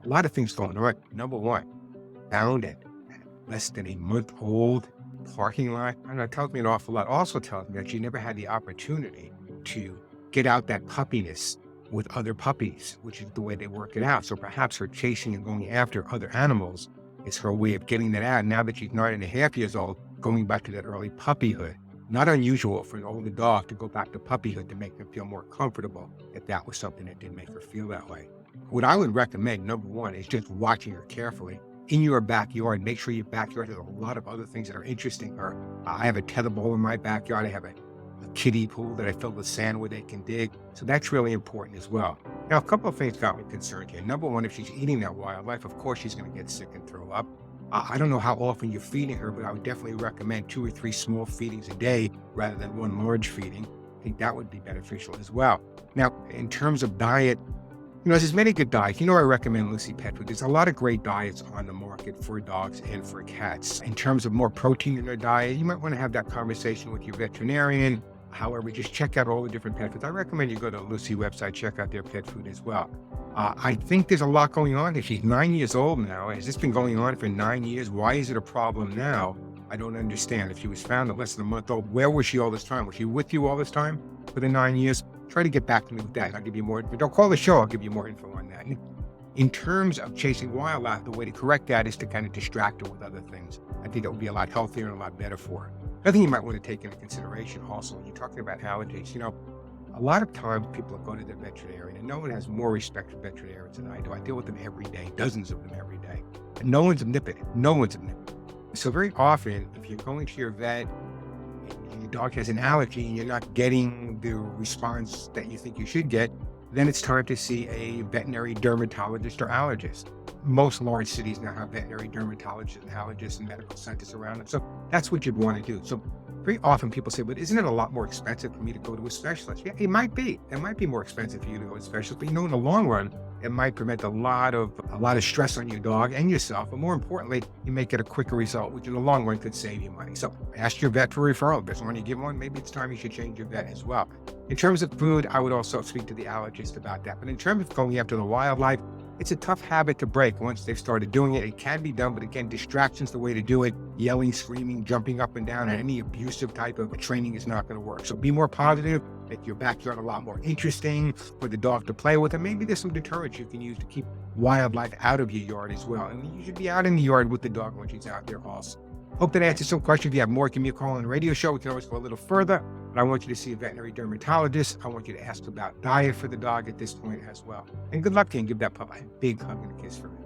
a lot of things going on. Number one, found at less than a month old parking lot. I know it tells me an awful lot. Also tells me that she never had the opportunity to get out that puppiness with other puppies, which is the way they work it out. So perhaps her chasing and going after other animals is her way of getting that out. Now that she's 9.5 years old, going back to that early puppyhood. Not unusual for an older dog to go back to puppyhood to make them feel more comfortable if that was something that didn't make her feel that way. What I would recommend, number one, is just watching her carefully. In your backyard, make sure your backyard has a lot of other things that are interesting her. I have a tetherball in my backyard. I have a kiddie pool that I filled with sand where they can dig. So that's really important as well. Now, a couple of things got me concerned here. Number one, if she's eating that wildlife, of course she's going to get sick and throw up. I don't know how often you're feeding her, but I would definitely recommend 2 or 3 small feedings a day rather than one large feeding. I think that would be beneficial as well. Now, in terms of diet, there's many good diets. I recommend Lucy Pet Food. There's a lot of great diets on the market for dogs and for cats. In terms of more protein in their diet, you might want to have that conversation with your veterinarian. However, just check out all the different pet foods. I recommend you go to the Lucy website, check out their pet food as well. I think there's a lot going on here. She's 9 years old now. Has this been going on for 9 years? Why is it a problem now? I don't understand. If she was found at less than a month old, where was she all this time? Was she with you all this time for the 9 years? Try to get back to me with that. I'll give you more info. Don't call the show. I'll give you more info on that. In terms of chasing wildlife, the way to correct that is to kind of distract her with other things. I think that would be a lot healthier and a lot better for her. I think you might want to take into consideration also when you're talking about allergies. A lot of times people go to their veterinarian, and no one has more respect for veterinarians than I do. I deal with them every day, dozens of them every day. And no one's omnipotent. No one's omnipotent. So very often, if you're going to your vet and your dog has an allergy and you're not getting the response that you think you should get, then it's time to see a veterinary dermatologist or allergist. Most large cities now have veterinary dermatologists and allergists and medical centers around them. So that's what you'd want to do. So very often people say, but isn't it a lot more expensive for me to go to a specialist? Yeah, it might be. It might be more expensive for you to go to a specialist, but in the long run, it might prevent a lot of stress on your dog and yourself. But more importantly, you may get a quicker result, which in the long run could save you money. So ask your vet for a referral. If there's one you give one, maybe it's time you should change your vet as well. In terms of food, I would also speak to the allergist about that. But in terms of going after the wildlife, it's a tough habit to break once they've started doing it. It can be done, but again, distraction's the way to do it. Yelling, screaming, jumping up and down, and any abusive type of training is not going to work. So be more positive, make your backyard a lot more interesting for the dog to play with. And maybe there's some deterrents you can use to keep wildlife out of your yard as well. And you should be out in the yard with the dog when she's out there also. Hope that answers some questions. If you have more, give me a call on the radio show. We can always go a little further. But I want you to see a veterinary dermatologist. I want you to ask about diet for the dog at this point as well. And good luck to you, and give that pup a big hug and a kiss for me.